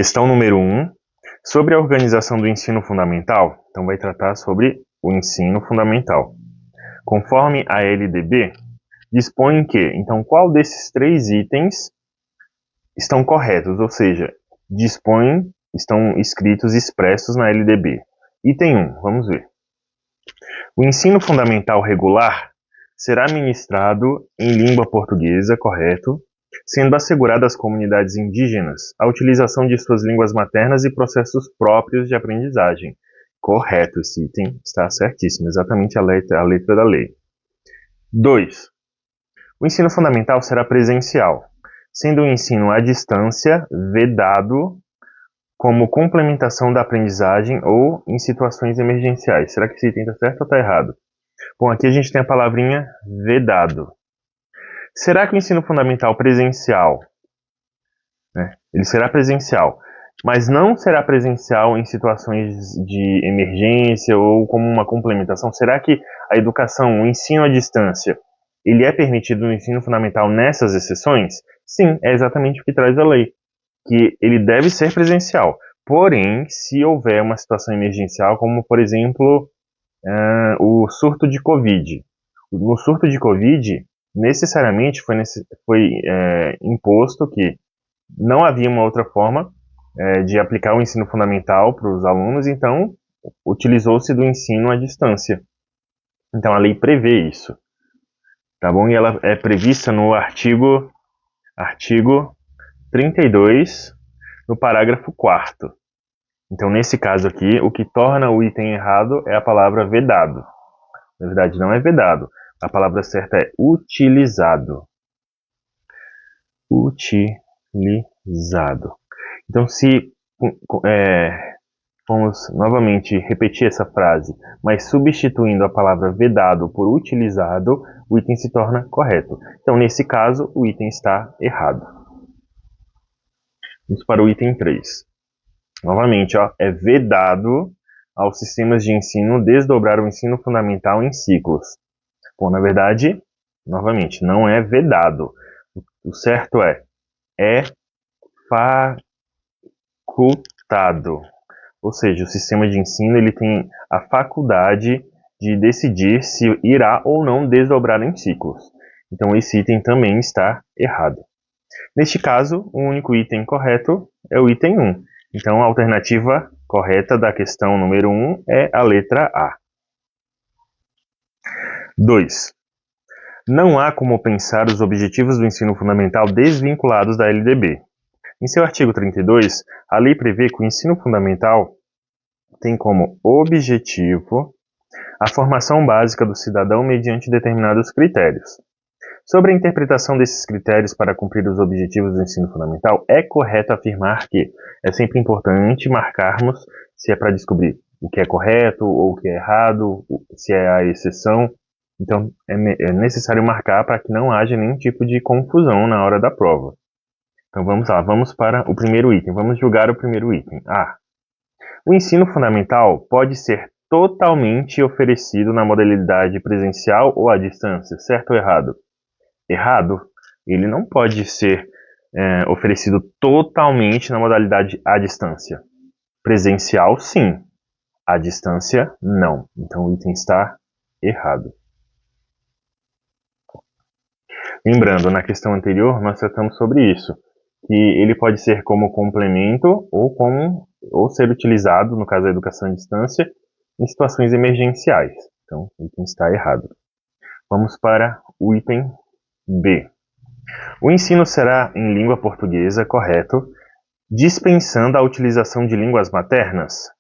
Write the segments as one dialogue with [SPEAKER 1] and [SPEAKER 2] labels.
[SPEAKER 1] Questão número 1, sobre a organização do ensino fundamental. Então, vai tratar sobre o ensino fundamental. Conforme a LDB, dispõe que, então, qual desses 3 itens estão corretos, ou seja, estão escritos, expressos na LDB. Item 1, vamos ver. O ensino fundamental regular será ministrado em língua portuguesa, correto, sendo assegurada às comunidades indígenas a utilização de suas línguas maternas e processos próprios de aprendizagem. Correto, esse item está certíssimo, exatamente a letra da lei. 2. O ensino fundamental será presencial, sendo o ensino à distância vedado como complementação da aprendizagem ou em situações emergenciais. Será que esse item está certo ou está errado? Bom, aqui a gente tem a palavrinha vedado. Será que o ensino fundamental presencial, ele será presencial, mas não será presencial em situações de emergência ou como uma complementação? Será que a educação, o ensino à distância, ele é permitido no ensino fundamental nessas exceções? Sim, é exatamente o que traz a lei, que ele deve ser presencial. Porém, se houver uma situação emergencial, como por exemplo, o surto de Covid. No surto de Covid, necessariamente foi imposto que não havia uma outra forma de aplicar o ensino fundamental para os alunos, então utilizou-se do ensino à distância. Então a lei prevê isso, tá bom? E ela é prevista no artigo 32, no parágrafo 4º. Então, nesse caso aqui, o que torna o item errado é a palavra vedado. Na verdade, não é vedado. A palavra certa é utilizado. Utilizado. Então, se vamos novamente repetir essa frase, mas substituindo a palavra vedado por utilizado, o item se torna correto. Então, nesse caso, o item está errado. Vamos para o item 3. Novamente, é vedado aos sistemas de ensino desdobrar o ensino fundamental em ciclos. Bom, na verdade, novamente, não é vedado. O certo é facultado. Ou seja, o sistema de ensino ele tem a faculdade de decidir se irá ou não desdobrar em ciclos. Então, esse item também está errado. Neste caso, o único item correto é o item 1. Então, a alternativa correta da questão número 1 é a letra A. 2. Não há como pensar os objetivos do ensino fundamental desvinculados da LDB. Em seu artigo 32, a lei prevê que o ensino fundamental tem como objetivo a formação básica do cidadão mediante determinados critérios. Sobre a interpretação desses critérios para cumprir os objetivos do ensino fundamental, é correto afirmar que é sempre importante marcarmos se é para descobrir o que é correto ou o que é errado, se é a exceção. Então, é necessário marcar para que não haja nenhum tipo de confusão na hora da prova. Então, vamos lá, vamos para o primeiro item. Vamos julgar o primeiro item. A. O ensino fundamental pode ser totalmente oferecido na modalidade presencial ou à distância, certo ou errado? Errado, ele não pode ser oferecido totalmente na modalidade à distância. Presencial, sim. À distância, não. Então, o item está errado. Lembrando, na questão anterior, nós tratamos sobre isso, que ele pode ser como complemento ou ser utilizado, no caso da educação à distância, em situações emergenciais. Então, o item está errado. Vamos para o item B. O ensino será em língua portuguesa, correto, dispensando a utilização de línguas maternas?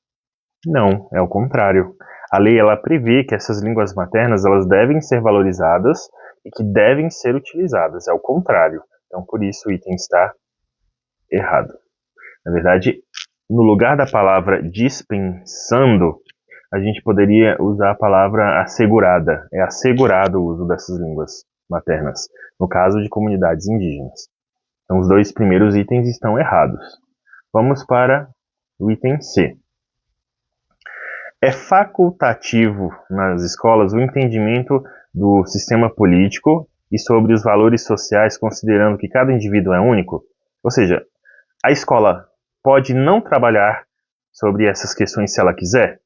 [SPEAKER 1] Não, é o contrário. A lei ela prevê que essas línguas maternas elas devem ser valorizadas e que devem ser utilizadas. É o contrário. Então, por isso, o item está errado. Na verdade, no lugar da palavra dispensando, a gente poderia usar a palavra assegurada. É assegurado o uso dessas línguas maternas, no caso de comunidades indígenas. Então, os 2 primeiros itens estão errados. Vamos para o item C. É facultativo nas escolas o entendimento do sistema político e sobre os valores sociais, considerando que cada indivíduo é único? Ou seja, a escola pode não trabalhar sobre essas questões se ela quiser?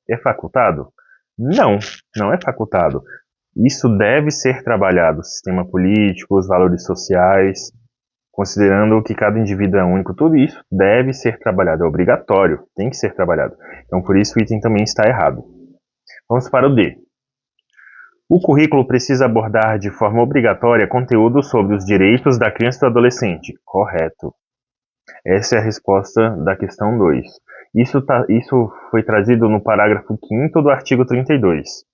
[SPEAKER 1] É facultado? Não, não é facultado. Isso deve ser trabalhado, o sistema político, os valores sociais, considerando que cada indivíduo é único, tudo isso deve ser trabalhado, é obrigatório, tem que ser trabalhado. Então, por isso o item também está errado. Vamos para o D. O currículo precisa abordar de forma obrigatória conteúdo sobre os direitos da criança e do adolescente. Correto. Essa é a resposta da questão 2. Isso foi trazido no parágrafo 5º do artigo 32.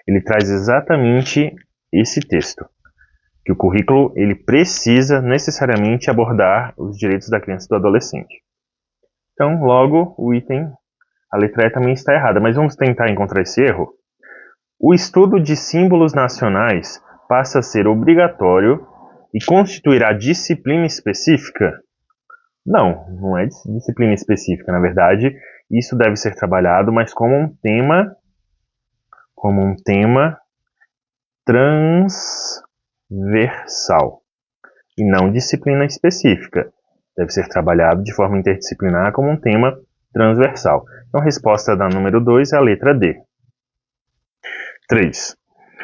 [SPEAKER 1] Ele traz exatamente esse texto, que o currículo ele precisa necessariamente abordar os direitos da criança e do adolescente. Então, logo, a letra E também está errada, mas vamos tentar encontrar esse erro? O estudo de símbolos nacionais passa a ser obrigatório e constituirá disciplina específica? Não, não é disciplina específica. Na verdade, isso deve ser trabalhado, mas como um tema transversal e não disciplina específica. Deve ser trabalhado de forma interdisciplinar como um tema transversal. Então, a resposta da número 2 é a letra D. 3.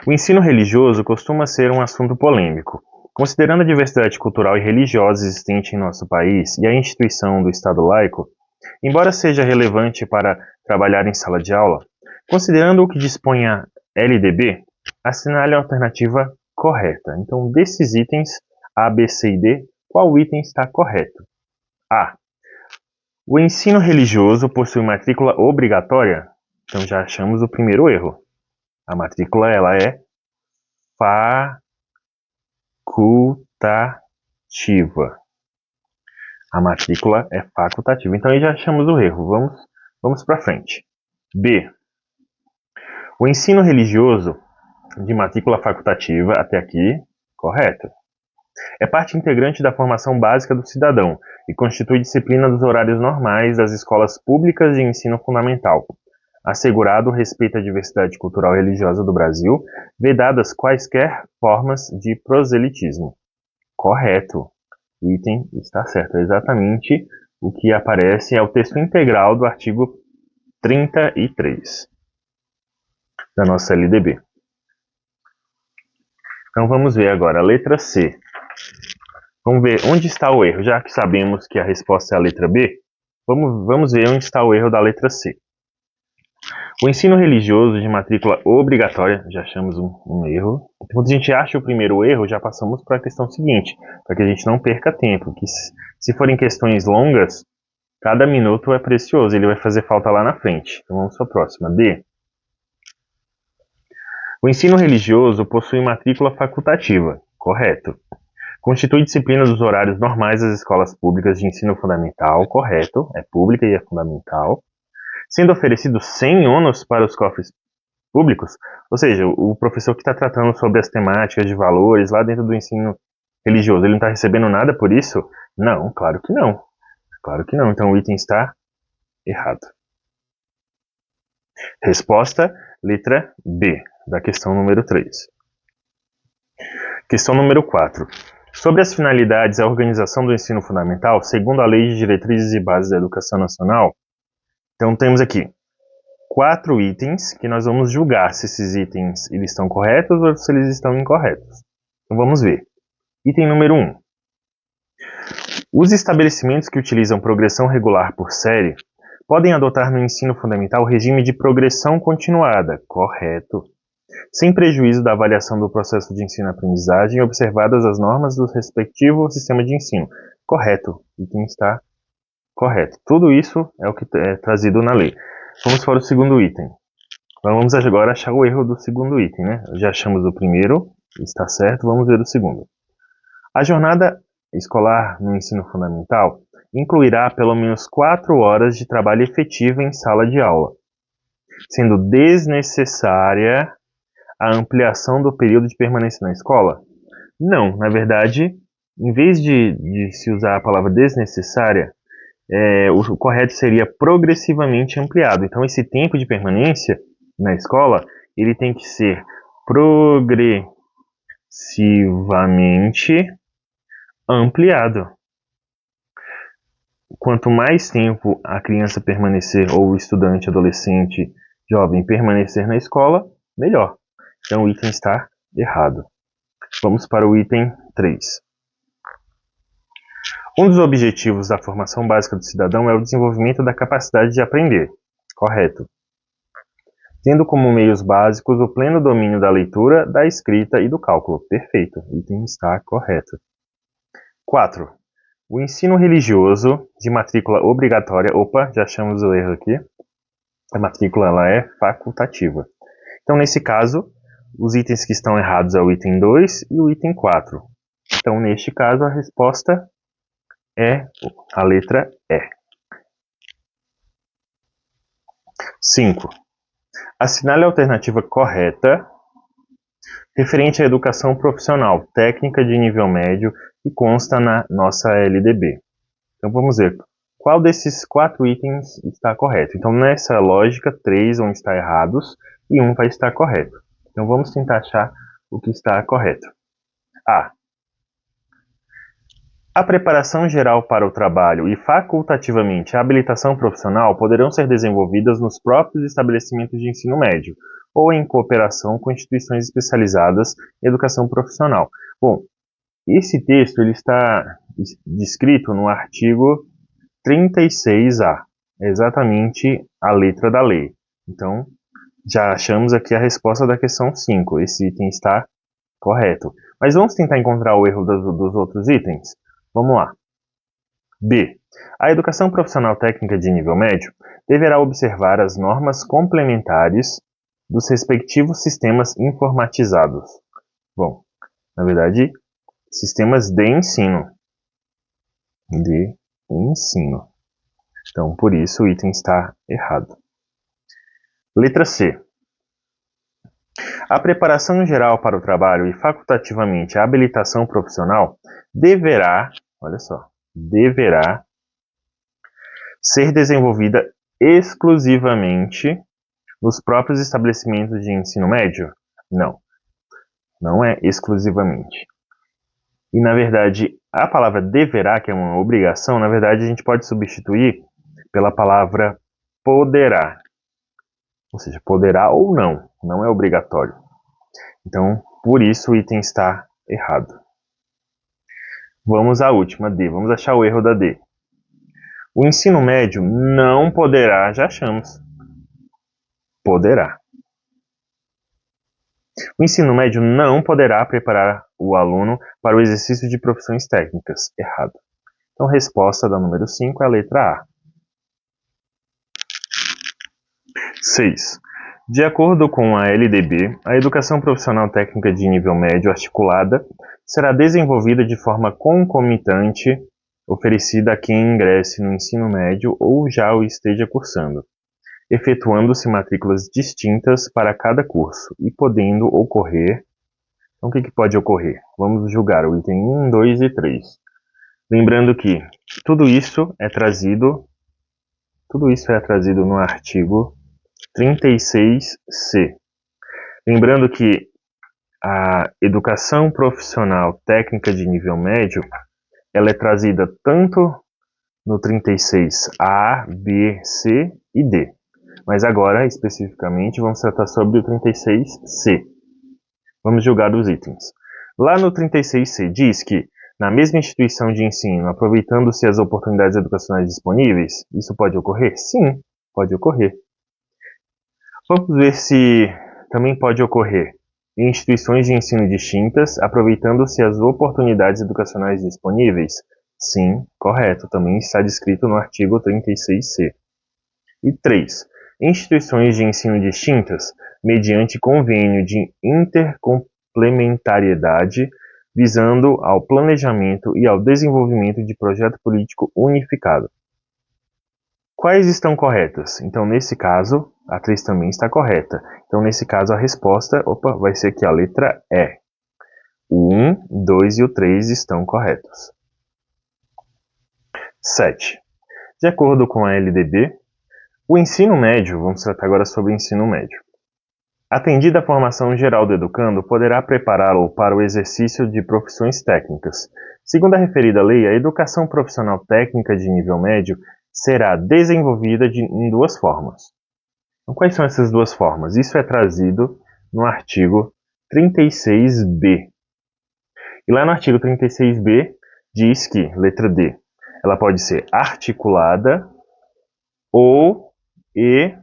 [SPEAKER 1] O ensino religioso costuma ser um assunto polêmico. Considerando a diversidade cultural e religiosa existente em nosso país e a instituição do Estado laico, embora seja relevante para trabalhar em sala de aula, considerando o que dispõe a LDB, assinale a alternativa correta. Então, desses itens A, B, C e D, qual item está correto? A. O ensino religioso possui matrícula obrigatória? Então, já achamos o primeiro erro. A matrícula ela é facultativa. A matrícula é facultativa. Então, aí já achamos o erro. Vamos para frente. B. O ensino religioso de matrícula facultativa, até aqui, correto. É parte integrante da formação básica do cidadão e constitui disciplina dos horários normais das escolas públicas de ensino fundamental, assegurado o respeito à diversidade cultural e religiosa do Brasil, vedadas quaisquer formas de proselitismo. Correto. O item está certo. É exatamente o que aparece, é o texto integral do artigo 33 da nossa LDB. Então vamos ver agora a letra C. Vamos ver onde está o erro. Já que sabemos que a resposta é a letra B, vamos ver onde está o erro da letra C. O ensino religioso de matrícula obrigatória, já achamos um erro. Quando a gente acha o primeiro erro, já passamos para a questão seguinte, para que a gente não perca tempo. Que se forem questões longas, cada minuto é precioso, ele vai fazer falta lá na frente. Então vamos para a próxima. D. O ensino religioso possui matrícula facultativa. Correto. Constitui disciplina dos horários normais das escolas públicas de ensino fundamental. Correto. É pública e é fundamental. Sendo oferecido sem ônus para os cofres públicos, ou seja, o professor que está tratando sobre as temáticas de valores lá dentro do ensino religioso, ele não está recebendo nada por isso? Não, claro que não. Claro que não. Então o item está errado. Resposta, letra B, da questão número 3. Questão número 4. Sobre as finalidades e a organização do ensino fundamental, segundo a Lei de Diretrizes e Bases da Educação Nacional, então temos aqui 4 itens que nós vamos julgar se esses itens eles estão corretos ou se eles estão incorretos. Então vamos ver. Item número 1. Os estabelecimentos que utilizam progressão regular por série podem adotar no ensino fundamental o regime de progressão continuada, correto, sem prejuízo da avaliação do processo de ensino-aprendizagem, observadas as normas do respectivo sistema de ensino. Correto, o item está correto. Tudo isso é o que é trazido na lei. Vamos para o segundo item. Vamos agora achar o erro do segundo item, né? Já achamos o primeiro, está certo, vamos ver o segundo. A jornada escolar no ensino fundamental incluirá pelo menos 4 horas de trabalho efetivo em sala de aula, sendo desnecessária a ampliação do período de permanência na escola? Não, na verdade, em vez de se usar a palavra desnecessária, o correto seria progressivamente ampliado. Então, esse tempo de permanência na escola, ele tem que ser progressivamente ampliado. quanto mais tempo a criança permanecer, ou o estudante, adolescente, jovem permanecer na escola, melhor. Então o item está errado. Vamos para o item 3. Um dos objetivos da formação básica do cidadão é o desenvolvimento da capacidade de aprender. Correto. Tendo como meios básicos o pleno domínio da leitura, da escrita e do cálculo. Perfeito. O item está correto. 4. O ensino religioso de matrícula obrigatória. Opa, já achamos o erro aqui. A matrícula ela é facultativa. Então, nesse caso, os itens que estão errados é o item 2 e o item 4. Então, neste caso, a resposta é a letra E. 5. Assinale a alternativa correta referente à educação profissional técnica de nível médio que consta na nossa LDB. Então vamos ver qual desses 4 itens está correto. Então nessa lógica, 3 vão estar errados e 1 vai estar correto. Então vamos tentar achar o que está correto. A. A preparação geral para o trabalho e facultativamente a habilitação profissional poderão ser desenvolvidas nos próprios estabelecimentos de ensino médio ou em cooperação com instituições especializadas em educação profissional. Bom, esse texto ele está descrito no artigo 36A, é exatamente a letra da lei. Então, já achamos aqui a resposta da questão 5. Esse item está correto. Mas vamos tentar encontrar o erro dos outros itens? Vamos lá. B. A educação profissional técnica de nível médio deverá observar as normas complementares dos respectivos sistemas informatizados. Bom, na verdade, sistemas de ensino. De ensino. Então, por isso, o item está errado. Letra C. A preparação geral para o trabalho e facultativamente a habilitação profissional deverá, olha só, deverá ser desenvolvida exclusivamente nos próprios estabelecimentos de ensino médio? Não, não é exclusivamente. E, na verdade, a palavra deverá, que é uma obrigação, na verdade, a gente pode substituir pela palavra poderá. Ou seja, poderá ou não, não é obrigatório. Então, por isso o item está errado. Vamos à última, D. Vamos achar o erro da D. O ensino médio não poderá, já achamos. Poderá. O ensino médio não poderá preparar o aluno para o exercício de profissões técnicas. Errado. Então, a resposta da número 5 é a letra A. 6. De acordo com a LDB, a educação profissional técnica de nível médio articulada será desenvolvida de forma concomitante, oferecida a quem ingresse no ensino médio ou já o esteja cursando, efetuando-se matrículas distintas para cada curso e podendo ocorrer... Então, o que pode ocorrer? Vamos julgar o item 1, 2 e 3. Lembrando que tudo isso é trazido no artigo 36C. Lembrando que a educação profissional técnica de nível médio, ela é trazida tanto no 36A, B, C e D. Mas agora, especificamente, vamos tratar sobre o 36C. Vamos julgar os itens. Lá no 36C diz que, na mesma instituição de ensino, aproveitando-se as oportunidades educacionais disponíveis, isso pode ocorrer? Sim, pode ocorrer. Vamos ver se também pode ocorrer em instituições de ensino distintas, aproveitando-se as oportunidades educacionais disponíveis? Sim, correto. Também está descrito no artigo 36C. E 3. Instituições de ensino distintas, mediante convênio de intercomplementariedade, visando ao planejamento e ao desenvolvimento de projeto político unificado. Quais estão corretas? Então, nesse caso, a 3 também está correta. Então, nesse caso, a resposta vai ser aqui a letra E. O 1, 2 e o 3 estão corretos. 7. De acordo com a LDB, o ensino médio, vamos tratar agora sobre o ensino médio. Atendida a formação geral do educando, poderá prepará-lo para o exercício de profissões técnicas. Segundo a referida lei, a educação profissional técnica de nível médio será desenvolvida em duas formas. Então, quais são essas duas formas? Isso é trazido no artigo 36b. E lá no artigo 36b diz que, letra D, ela pode ser articulada ou e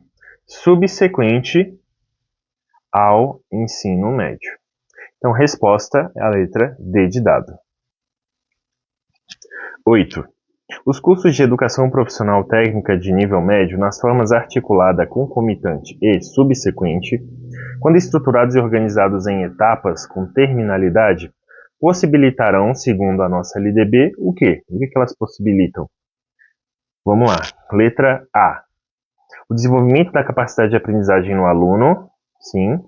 [SPEAKER 1] subsequente ao ensino médio. Então, resposta é a letra D de dado. 8. Os cursos de educação profissional técnica de nível médio, nas formas articulada, concomitante e subsequente, quando estruturados e organizados em etapas com terminalidade, possibilitarão, segundo a nossa LDB, o quê? O que elas possibilitam? Vamos lá. Letra A. O desenvolvimento da capacidade de aprendizagem no aluno, sim,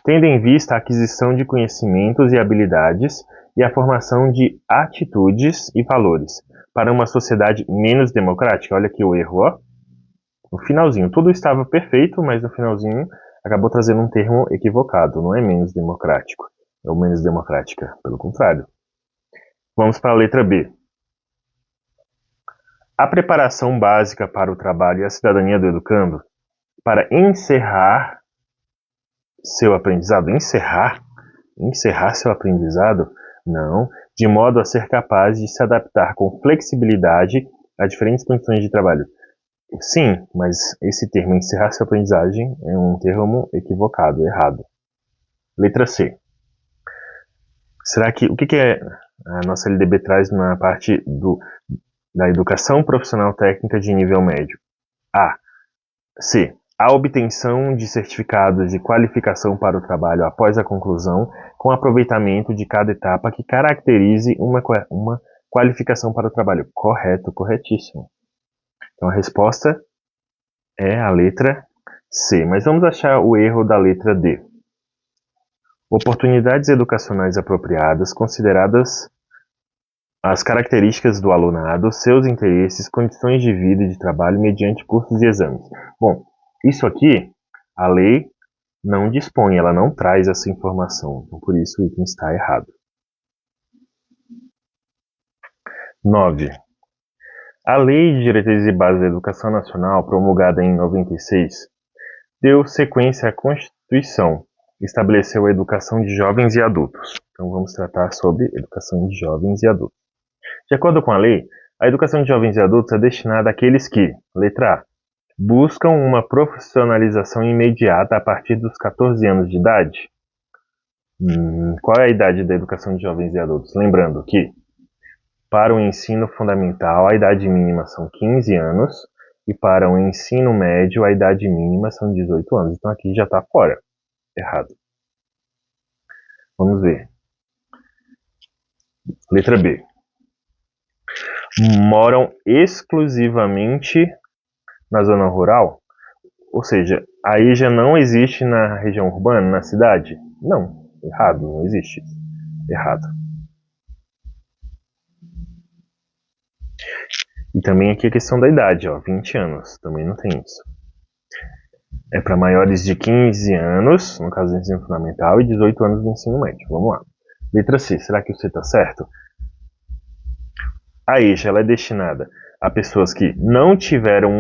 [SPEAKER 1] tendo em vista a aquisição de conhecimentos e habilidades e a formação de atitudes e valores para uma sociedade menos democrática. Olha aqui o erro, ó. No finalzinho, tudo estava perfeito, mas no finalzinho acabou trazendo um termo equivocado. Não é menos democrático, é o menos democrática, pelo contrário. Vamos para a letra B. A preparação básica para o trabalho e a cidadania do educando para encerrar seu aprendizado. Encerrar seu aprendizado? Não, de modo a ser capaz de se adaptar com flexibilidade a diferentes condições de trabalho. Sim, mas esse termo encerrar sua aprendizagem é um termo equivocado, errado. Letra C. Será que o que a nossa LDB traz na parte da educação profissional técnica de nível médio? A. C. A obtenção de certificados de qualificação para o trabalho após a conclusão, com aproveitamento de cada etapa que caracterize uma qualificação para o trabalho. Correto, corretíssimo. Então a resposta é a letra C. Mas vamos achar o erro da letra D. Oportunidades educacionais apropriadas, consideradas as características do alunado, seus interesses, condições de vida e de trabalho mediante cursos e exames. Bom, isso aqui, a lei não dispõe, ela não traz essa informação. Então, por isso o item está errado. 9. A Lei de Diretrizes e Bases da Educação Nacional, promulgada em 96, deu sequência à Constituição, estabeleceu a educação de jovens e adultos. Então vamos tratar sobre educação de jovens e adultos. De acordo com a lei, a educação de jovens e adultos é destinada àqueles que, letra A, buscam uma profissionalização imediata a partir dos 14 anos de idade. Qual é a idade da educação de jovens e adultos? Lembrando que, para o ensino fundamental, a idade mínima são 15 anos, e para o ensino médio, a idade mínima são 18 anos. Então aqui já está fora. Errado. Vamos ver. Letra B. Moram exclusivamente na zona rural? Ou seja, aí já não existe na região urbana, na cidade? Não. Errado, não existe. Errado. E também aqui a questão da idade, ó, 20 anos. Também não tem isso. É para maiores de 15 anos, no caso do ensino fundamental, e 18 anos do ensino médio. Vamos lá. Letra C. Será que o C está certo? A EJA ela é destinada a pessoas que não tiveram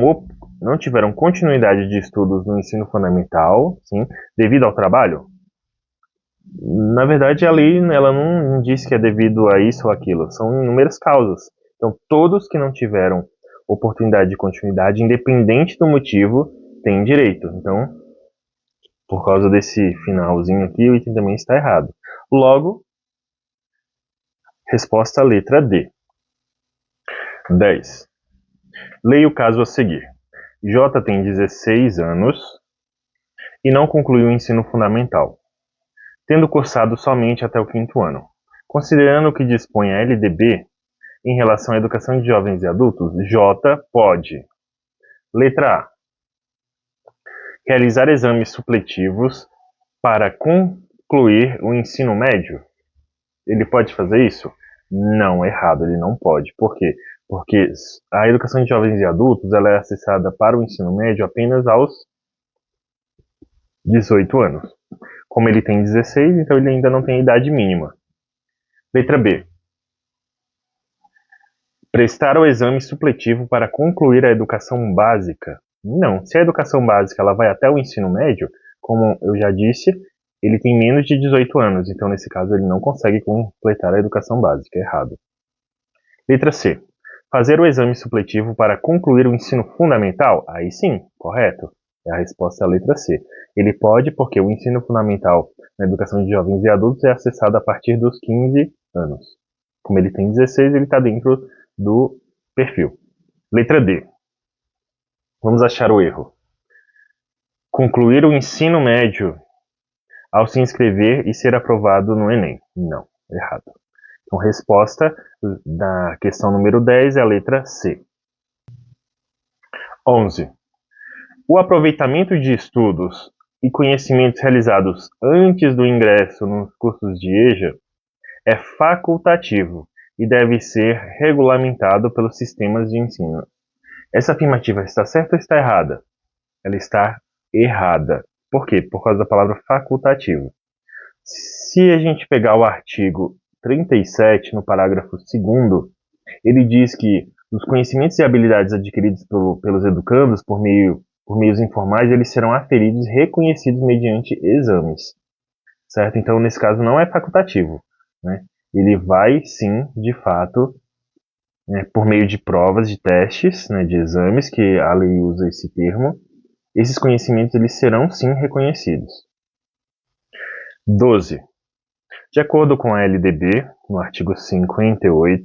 [SPEAKER 1] continuidade de estudos no ensino fundamental, sim, devido ao trabalho? Na verdade, a lei ela não diz que é devido a isso ou aquilo, são inúmeras causas. Então, todos que não tiveram oportunidade de continuidade, independente do motivo, têm direito. Então, por causa desse finalzinho aqui, o item também está errado. Logo, resposta letra D. 10. Leia o caso a seguir. J tem 16 anos e não concluiu o ensino fundamental, tendo cursado somente até o 5º ano. Considerando o que dispõe a LDB em relação à educação de jovens e adultos, J pode, letra A, realizar exames supletivos para concluir o ensino médio. Ele pode fazer isso? Não, errado, ele não pode. Por quê? Porque a educação de jovens e adultos ela é acessada para o ensino médio apenas aos 18 anos. Como ele tem 16, então ele ainda não tem idade mínima. Letra B. Prestar o exame supletivo para concluir a educação básica. Não, se a educação básica ela vai até o ensino médio, como eu já disse, ele tem menos de 18 anos, então nesse caso ele não consegue completar a educação básica, errado. Letra C. Fazer o exame supletivo para concluir o ensino fundamental? Aí sim, correto. A resposta é a letra C. Ele pode porque o ensino fundamental na educação de jovens e adultos é acessado a partir dos 15 anos. Como ele tem 16, ele está dentro do perfil. Letra D. Vamos achar o erro. Concluir o ensino médio ao se inscrever e ser aprovado no Enem. Não, errado. Então, resposta da questão número 10 é a letra C. 11. O aproveitamento de estudos e conhecimentos realizados antes do ingresso nos cursos de EJA é facultativo e deve ser regulamentado pelos sistemas de ensino. Essa afirmativa está certa ou está errada? Ela está errada. Por quê? Por causa da palavra facultativo. Se a gente pegar o artigo 37, no parágrafo 2º, ele diz que os conhecimentos e habilidades adquiridos pelos educandos por meios informais, eles serão aferidos e reconhecidos mediante exames, certo? Então, nesse caso, não é facultativo, né? Ele vai, sim, de fato, por meio de provas, de testes, né, de exames, que a lei usa esse termo, esses conhecimentos eles serão, sim, reconhecidos. 12. De acordo com a LDB, no artigo 58,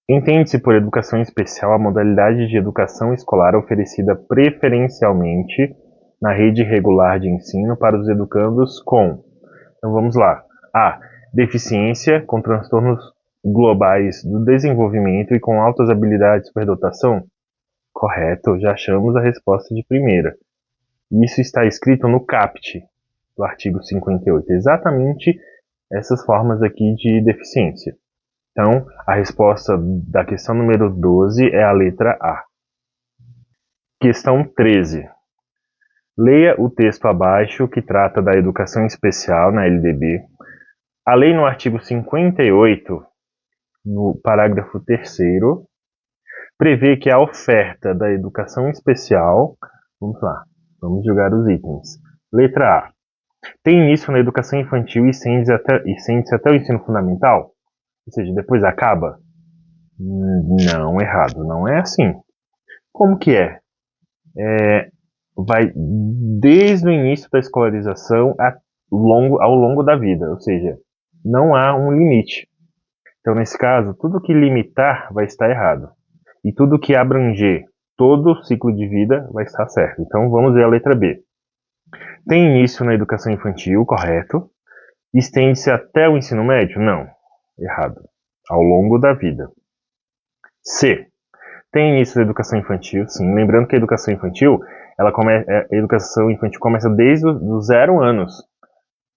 [SPEAKER 1] entende-se por educação especial a modalidade de educação escolar oferecida preferencialmente na rede regular de ensino para os educandos com, então vamos lá, A. Deficiência com transtornos globais do desenvolvimento e com altas habilidades de superdotação? Correto, já achamos a resposta de primeira. Isso está escrito no CAPT do artigo 58, exatamente essas formas aqui de deficiência. Então, a resposta da questão número 12 é a letra A. Questão 13. Leia o texto abaixo que trata da educação especial na LDB. A lei no artigo 58, no parágrafo 3º, prevê que a oferta da educação especial, vamos lá, vamos jogar os itens. Letra A. Tem início na educação infantil e estende-se até o ensino fundamental? Ou seja, depois acaba? Não, errado. Não é assim. Como que é? Vai desde o início da escolarização ao longo da vida. Ou seja, não há um limite. Então, nesse caso, tudo que limitar vai estar errado. E tudo que abranger todo o ciclo de vida vai estar certo. Então, vamos ver a letra B. Tem início na educação infantil, correto. Estende-se até o ensino médio? Não, errado. Ao longo da vida. C. Tem início da educação infantil, sim. Lembrando que a educação infantil, a educação infantil começa desde os 0 anos.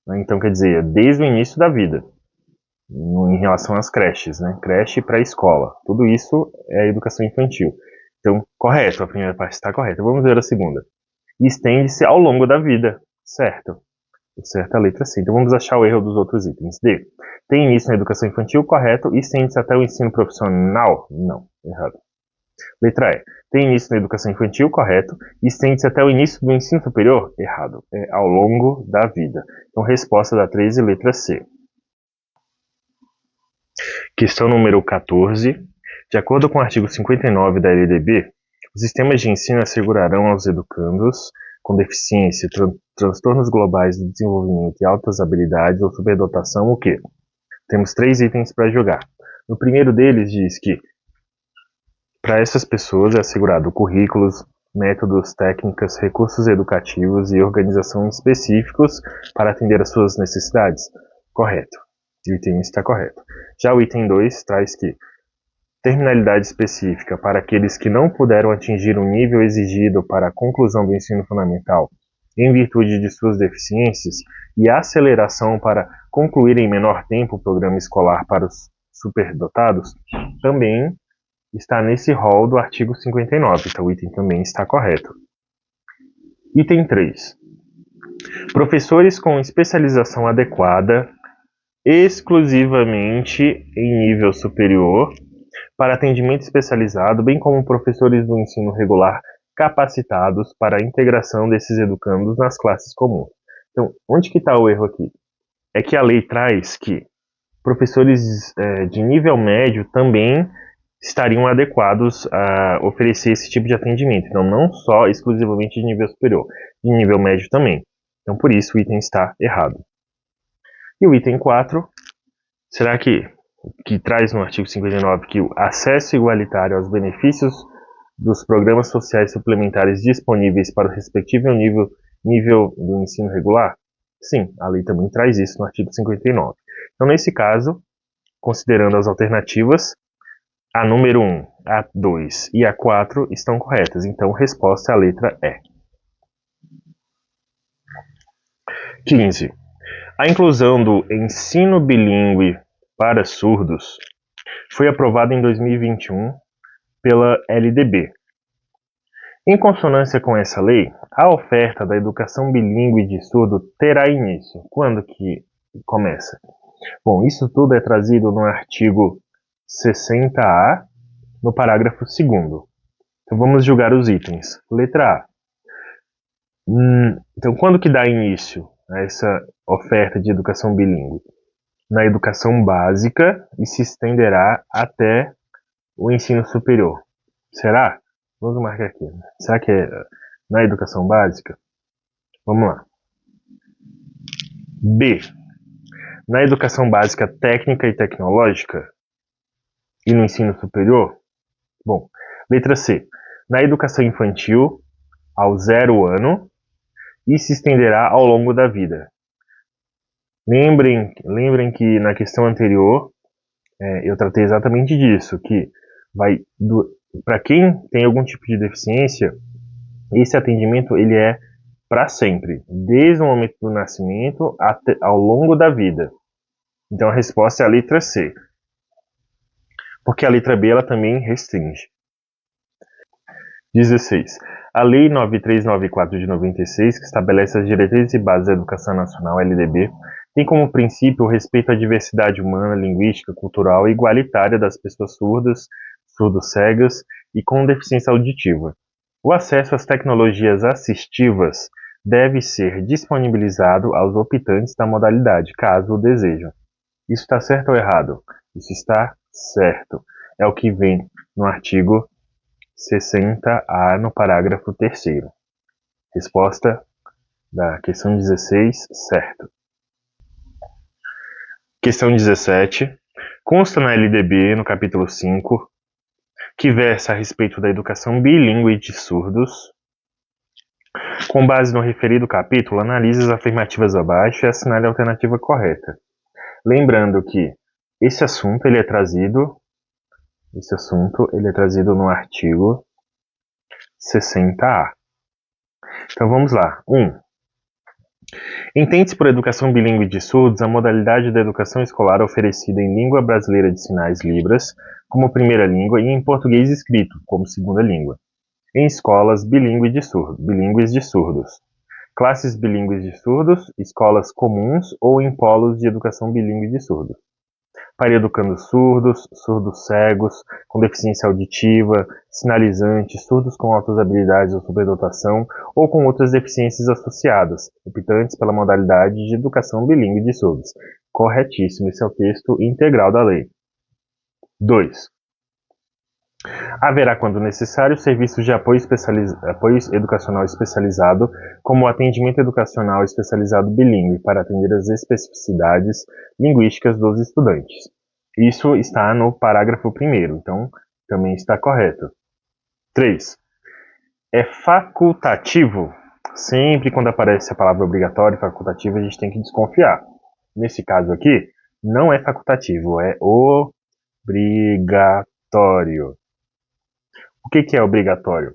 [SPEAKER 1] Né? Então, quer dizer, desde o início da vida. Em relação às creches, né? Creche e pré-escola. Tudo isso é a educação infantil. Então, correto, a primeira parte está correta. Vamos ver a segunda. Estende-se ao longo da vida. Certo. Certo, a letra C. Então vamos achar o erro dos outros itens. D. Tem início na educação infantil, correto. E estende-se até o ensino profissional? Não, errado. Letra E. Tem início na educação infantil, correto. E estende-se até o início do ensino superior? Errado. É ao longo da vida. Então resposta da 13, letra C. Questão número 14. De acordo com o artigo 59 da LDB, os sistemas de ensino assegurarão aos educandos com deficiência, transtornos globais do desenvolvimento e altas habilidades ou superdotação o quê? Temos 3 itens para jogar. No primeiro deles diz que para essas pessoas é assegurado currículos, métodos, técnicas, recursos educativos e organização específicos para atender às suas necessidades. Correto. O item está correto. Já o item 2 traz que terminalidade específica para aqueles que não puderam atingir o nível exigido para a conclusão do ensino fundamental em virtude de suas deficiências e aceleração para concluir em menor tempo o programa escolar para os superdotados, também está nesse rol do artigo 59, então o item também está correto. Item 3. Professores com especialização adequada exclusivamente em nível superior para atendimento especializado, bem como professores do ensino regular capacitados para a integração desses educandos nas classes comuns. Então, onde que está o erro aqui? É que a lei traz que professores de nível médio também estariam adequados a oferecer esse tipo de atendimento. Então, não só exclusivamente de nível superior, de nível médio também. Então, por isso, o item está errado. E o item 4, será que traz no artigo 59 que o acesso igualitário aos benefícios dos programas sociais suplementares disponíveis para o respectivo nível do ensino regular? Sim, a lei também traz isso no artigo 59. Então, nesse caso, considerando as alternativas, a número 1, a 2 e a 4 estão corretas. Então, resposta é a letra E. 15. A inclusão do ensino bilíngue para surdos foi aprovada em 2021 pela LDB. Em consonância com essa lei, a oferta da educação bilíngue de surdo terá início. Quando que começa? Bom, isso tudo é trazido no artigo 60A, no parágrafo 2º. Então vamos julgar os itens. Letra A. Então quando que dá início a essa oferta de educação bilíngue? Na educação básica e se estenderá até o ensino superior. Será? Vamos marcar aqui. Será que é na educação básica? Vamos lá. B. Na educação básica técnica e tecnológica e no ensino superior? Bom. Letra C. Na educação infantil ao 0 ano e se estenderá ao longo da vida. Lembrem que na questão anterior eu tratei exatamente disso, que vai para quem tem algum tipo de deficiência, esse atendimento ele é para sempre, desde o momento do nascimento até ao longo da vida. Então a resposta é a letra C, porque a letra B ela também restringe. 16. A Lei 9394 de 96, que estabelece as diretrizes e bases da educação nacional LDB, tem como princípio o respeito à diversidade humana, linguística, cultural e igualitária das pessoas surdas, surdo-cegas e com deficiência auditiva. O acesso às tecnologias assistivas deve ser disponibilizado aos optantes da modalidade, caso o desejam. Isso está certo ou errado? Isso está certo. É o que vem no artigo 60A no parágrafo 3º. Resposta da questão 16, certo. Questão 17. Consta na LDB, no capítulo 5, que versa a respeito da educação bilíngue de surdos. Com base no referido capítulo, analise as afirmativas abaixo e assinale a alternativa correta. Lembrando que esse assunto ele é trazido no artigo 60A. Então vamos lá. 1. Entende-se por educação bilíngue de surdos a modalidade da educação escolar oferecida em língua brasileira de sinais Libras como primeira língua e em português escrito como segunda língua, em escolas bilíngues de surdos, classes bilíngues de surdos, escolas comuns ou em polos de educação bilíngue de surdos, para educando surdos, surdos cegos, com deficiência auditiva, sinalizantes, surdos com altas habilidades ou superdotação ou com outras deficiências associadas, optantes pela modalidade de educação bilíngue de surdos. Corretíssimo, esse é o texto integral da lei. 2. Haverá, quando necessário, serviços de apoio educacional especializado, como o atendimento educacional especializado bilíngue, para atender às especificidades linguísticas dos estudantes. Isso está no parágrafo 1º, então também está correto. 3. É facultativo. Sempre quando aparece a palavra obrigatório e facultativo, a gente tem que desconfiar. Nesse caso aqui, não é facultativo, é obrigatório. O que é obrigatório?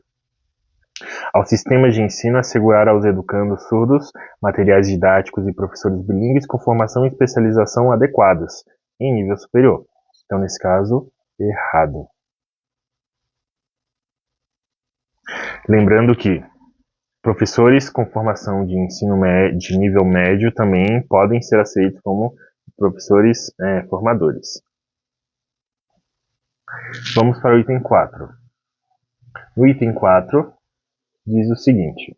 [SPEAKER 1] Ao sistema de ensino assegurar aos educandos surdos materiais didáticos e professores bilíngues com formação e especialização adequadas, em nível superior. Então, nesse caso, errado. Lembrando que Professores com formação de ensino médio, de nível médio também podem ser aceitos como professores formadores. Vamos para o item 4. No item 4, diz o seguinte: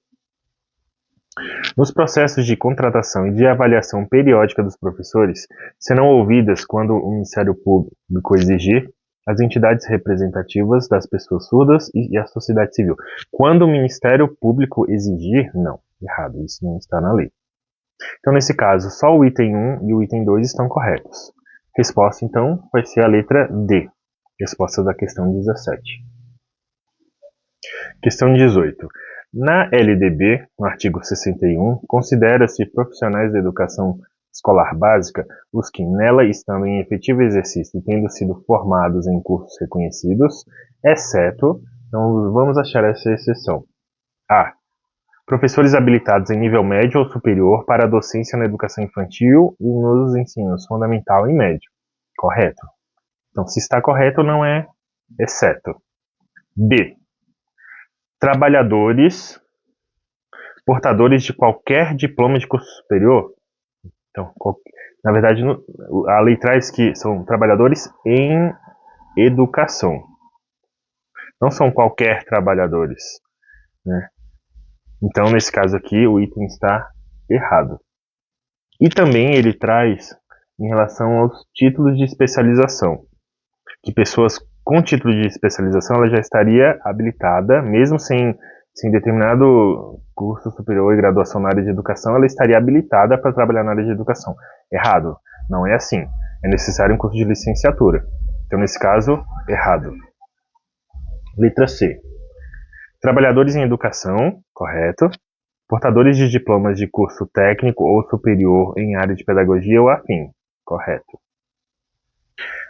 [SPEAKER 1] nos processos de contratação e de avaliação periódica dos professores, serão ouvidas, quando o Ministério Público exigir, as entidades representativas das pessoas surdas e a sociedade civil. Quando o Ministério Público exigir, não, errado, isso não está na lei. Então, nesse caso, só o item 1 e o item 2 estão corretos. Resposta, então, vai ser a letra D. Resposta da questão 17. Questão 18. Na LDB, no artigo 61, considera-se profissionais da educação escolar básica os que, nela estando em efetivo exercício, tendo sido formados em cursos reconhecidos, exceto, então vamos achar essa exceção. A. Professores habilitados em nível médio ou superior para a docência na educação infantil e nos ensinos fundamental e médio. Correto? Então, se está correto, não é exceto. B. Trabalhadores portadores de qualquer diploma de curso superior. Então, na verdade, a lei traz que são trabalhadores em educação. Não são qualquer trabalhadores, né? Então, nesse caso aqui, o item está errado. E também ele traz em relação aos títulos de especialização, que pessoas com título de especialização ela já estaria habilitada, mesmo sem determinado curso superior e graduação na área de educação, ela estaria habilitada para trabalhar na área de educação. Errado. Não é assim. É necessário um curso de licenciatura. Então, nesse caso, errado. Letra C. Trabalhadores em educação, correto. Portadores de diplomas de curso técnico ou superior em área de pedagogia ou afim, correto.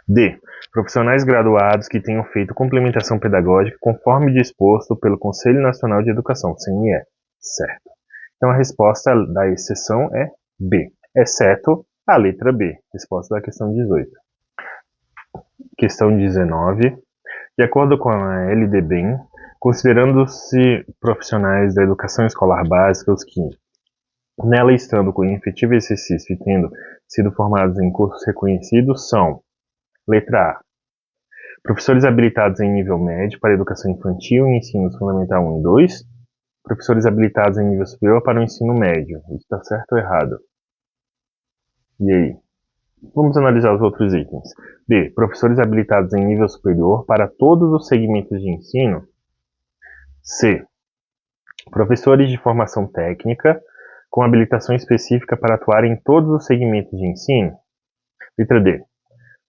[SPEAKER 1] D. Profissionais graduados que tenham feito complementação pedagógica conforme disposto pelo Conselho Nacional de Educação, CNE. Certo. Então a resposta da exceção é B, exceto a letra B. Resposta da questão 18. Questão 19. De acordo com a LDB, considerando-se profissionais da educação escolar básica os que, nela estando com efetivo exercício e tendo sido formados em cursos reconhecidos, são: letra A. Professores habilitados em nível médio para educação infantil e ensino fundamental 1 e 2. Professores habilitados em nível superior para o ensino médio. Isso está certo ou errado? E aí? Vamos analisar os outros itens. B. Professores habilitados em nível superior para todos os segmentos de ensino. C. Professores de formação técnica com habilitação específica para atuar em todos os segmentos de ensino. Letra D.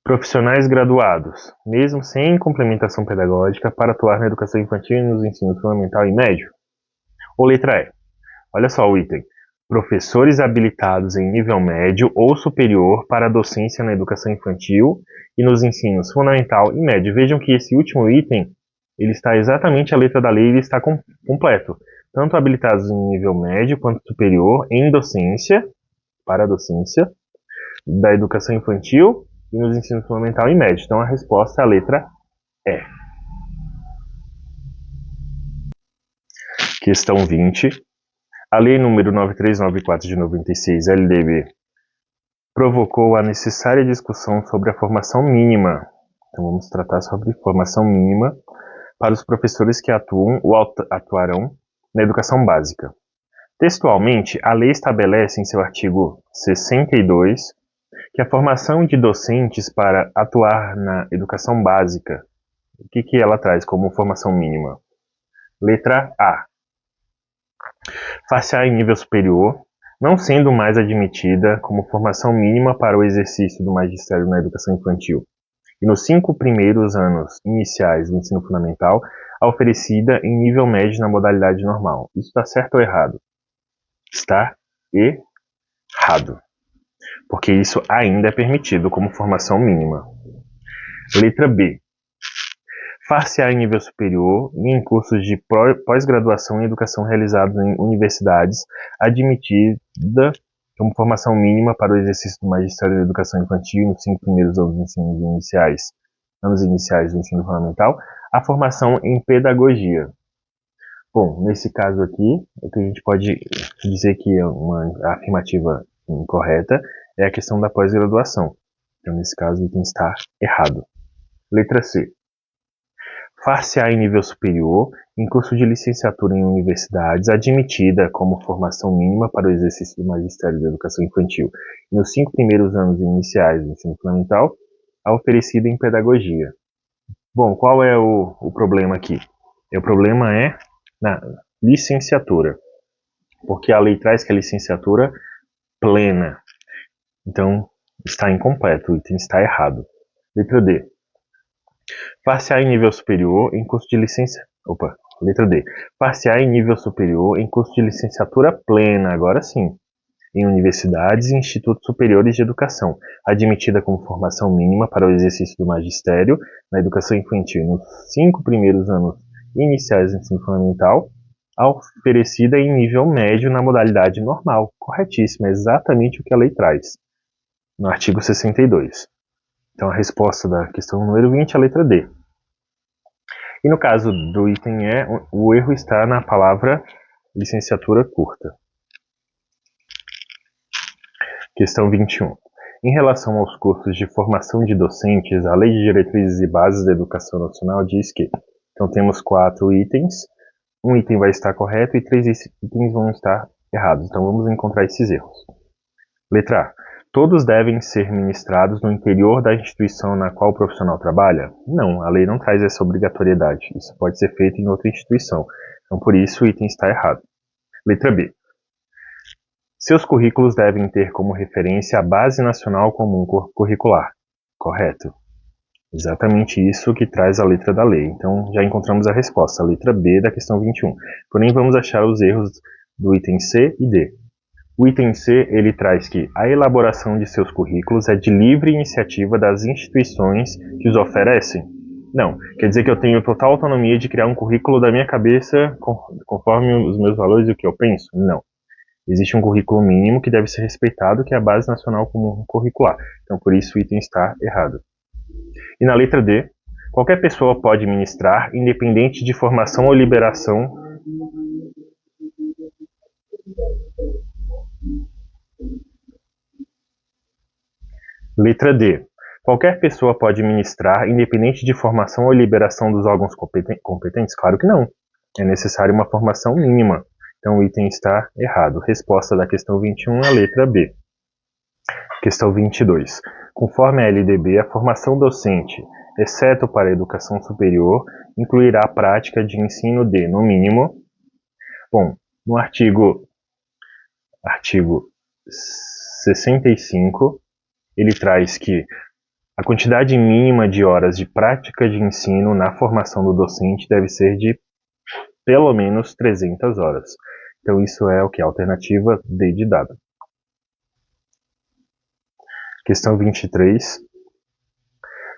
[SPEAKER 1] Profissionais graduados, mesmo sem complementação pedagógica, para atuar na educação infantil e nos ensinos fundamental e médio. Ou letra E. Olha só o item. Professores habilitados em nível médio ou superior para a docência na educação infantil e nos ensinos fundamental e médio. Vejam que esse último item, ele está exatamente a letra da lei, ele está completo. Tanto habilitados em nível médio quanto superior em docência, para a docência da educação infantil e nos ensinos fundamental e médio. Então a resposta é a letra E. Questão 20. A Lei nº 9394 de 96, LDB, provocou a necessária discussão sobre a formação mínima. Então vamos tratar sobre formação mínima para os professores que atuam ou atuarão na educação básica. Textualmente, a lei estabelece em seu artigo 62 que a formação de docentes para atuar na educação básica, o que ela traz como formação mínima? Letra A. Far-se-á em nível superior, não sendo mais admitida como formação mínima para o exercício do magistério na educação infantil. E nos 5 primeiros anos iniciais do ensino fundamental, a oferecida em nível médio na modalidade normal. Isso está certo ou errado? Está errado. Porque isso ainda é permitido como formação mínima. Letra B. Far-se-á em nível superior e em cursos de pós-graduação em educação realizados em universidades, admitida como formação mínima para o exercício do magistério da educação infantil nos 5 primeiros anos iniciais do ensino fundamental, a formação em pedagogia. Bom, nesse caso aqui, o que a gente pode dizer que é uma afirmativa incorreta é a questão da pós-graduação. Então, nesse caso, o item está errado. Letra C. Far-se-á em nível superior, em curso de licenciatura em universidades, admitida como formação mínima para o exercício do magistério de educação infantil e nos 5 primeiros anos iniciais do ensino fundamental, a oferecida em pedagogia. Bom, qual é o problema aqui? O problema é na licenciatura, porque a lei traz que a licenciatura plena. Então, está incompleto, o item está errado. Letra D. Far-se-á em nível superior em curso de Letra D. Far-se-á em nível superior em curso de licenciatura plena, agora sim, em universidades e institutos superiores de educação, admitida como formação mínima para o exercício do magistério na educação infantil nos 5 primeiros anos iniciais do ensino fundamental, oferecida em nível médio na modalidade normal. Corretíssimo, é exatamente o que a lei traz, no artigo 62. Então, a resposta da questão número 20 é a letra D. E no caso do item E, o erro está na palavra licenciatura curta. Questão 21. Em relação aos cursos de formação de docentes, a Lei de Diretrizes e Bases da Educação Nacional diz que, então temos 4 itens, um item vai estar correto e 3 itens vão estar errados. Então vamos encontrar esses erros. Letra A. Todos devem ser ministrados no interior da instituição na qual o profissional trabalha? Não, a lei não traz essa obrigatoriedade. Isso pode ser feito em outra instituição. Então, por isso, o item está errado. Letra B. Seus currículos devem ter como referência a Base Nacional Comum Curricular. Correto. Exatamente isso que traz a letra da lei. Então, já encontramos a resposta, a letra B da questão 21. Porém, vamos achar os erros do item C e D. O item C, ele traz que a elaboração de seus currículos é de livre iniciativa das instituições que os oferecem. Não, quer dizer que eu tenho total autonomia de criar um currículo da minha cabeça conforme os meus valores e o que eu penso? Não. Existe um currículo mínimo que deve ser respeitado, que é a Base Nacional Comum Curricular. Então, por isso, o item está errado. E na letra D, qualquer pessoa pode ministrar, independente de formação ou liberação. Letra D. Qualquer pessoa pode ministrar, independente de formação ou liberação dos órgãos competentes? Claro que não. É necessária uma formação mínima. Então o item está errado. Resposta da questão 21 é a letra B. Questão 22. Conforme a LDB, a formação docente, exceto para a educação superior, incluirá a prática de ensino de, no mínimo... Bom, no artigo 65, ele traz que a quantidade mínima de horas de prática de ensino na formação do docente deve ser de pelo menos 300 horas. Então isso é o que? A alternativa D de dado. Questão 23.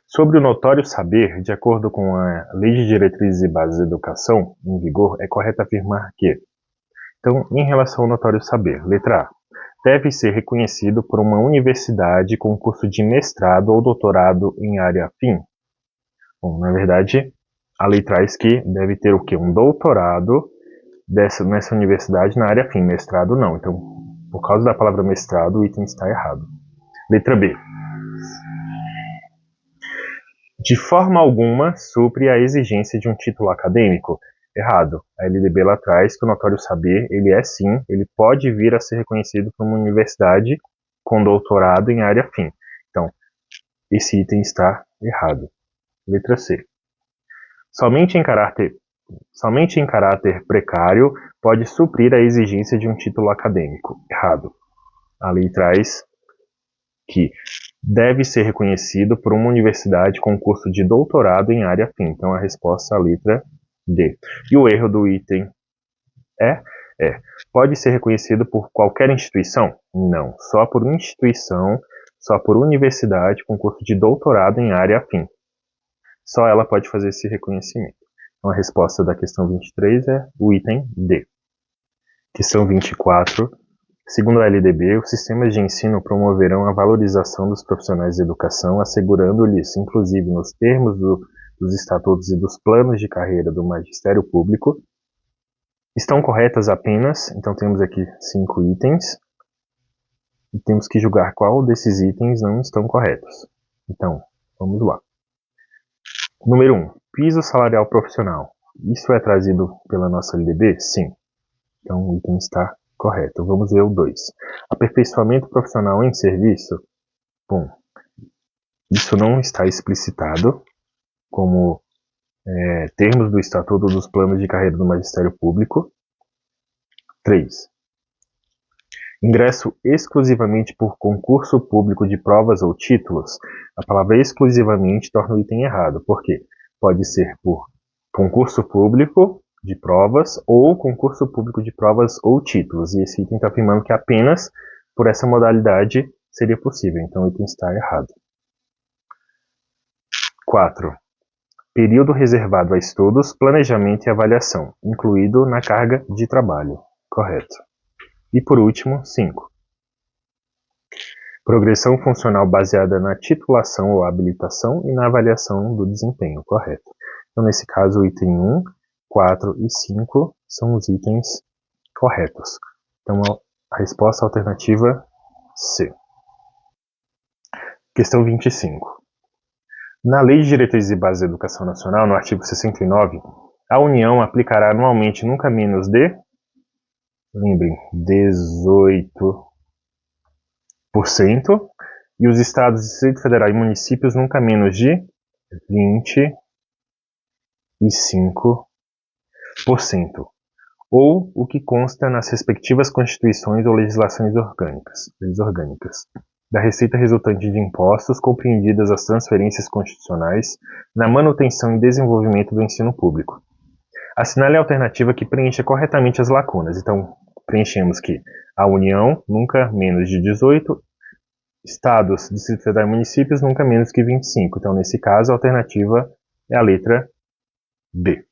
[SPEAKER 1] Sobre o notório saber, de acordo com a Lei de Diretrizes e Bases da Educação em vigor, é correto afirmar que... Então, em relação ao notório saber, letra A. Deve ser reconhecido por uma universidade com curso de mestrado ou doutorado em área afim. Bom, na verdade, a lei traz que deve ter o quê? Um doutorado nessa universidade na área afim, mestrado não. Então, por causa da palavra mestrado, o item está errado. Letra B. De forma alguma, supre a exigência de um título acadêmico? Errado. A LDB lá traz que o notório saber, ele pode vir a ser reconhecido por uma universidade com doutorado em área afim. Então, esse item está errado. Letra C. Somente em caráter precário pode suprir a exigência de um título acadêmico. Errado. A lei traz que deve ser reconhecido por uma universidade com curso de doutorado em área afim. Então, a resposta é a letra D. E o erro do item pode ser reconhecido por qualquer instituição? Não, só por instituição, só por universidade com curso de doutorado em área afim. Só ela pode fazer esse reconhecimento. Então a resposta da questão 23 é o item D. Questão 24. Segundo a LDB, os sistemas de ensino promoverão a valorização dos profissionais de educação, assegurando-lhes, inclusive nos termos dos estatutos e dos planos de carreira do magistério público, Estão corretas apenas, então temos aqui 5 itens, e temos que julgar qual desses itens não estão corretos. Então, vamos lá. Número 1. Piso salarial profissional. Isso é trazido pela nossa LDB? Sim. Então o item está correto. Vamos ver o 2. Aperfeiçoamento profissional em serviço? Bom, isso não está explicitado como termos do Estatuto dos Planos de Carreira do Magistério Público. 3. Ingresso exclusivamente por concurso público de provas ou títulos. A palavra exclusivamente torna o item errado. Por quê? Pode ser por concurso público de provas ou concurso público de provas ou títulos. E esse item está afirmando que apenas por essa modalidade seria possível. Então o item está errado. 4. Período reservado a estudos, planejamento e avaliação, incluído na carga de trabalho. Correto. E por último, 5. Progressão funcional baseada na titulação ou habilitação e na avaliação do desempenho. Correto. Então, nesse caso, o item 1, 4 e 5 são os itens corretos. Então, a resposta alternativa C. Questão 25. Na Lei de Diretrizes e Bases da Educação Nacional, no artigo 69, a União aplicará anualmente nunca menos de, lembrem, 18%, e os estados, Distrito Federal e municípios nunca menos de 25%, ou o que consta nas respectivas constituições ou legislações orgânicas, da receita resultante de impostos, compreendidas as transferências constitucionais, na manutenção e desenvolvimento do ensino público. Assinale a alternativa que preencha corretamente as lacunas. Então, preenchemos que a União nunca menos de 18%, estados, Distrito Federal e municípios nunca menos que 25%. Então, nesse caso, a alternativa é a letra B.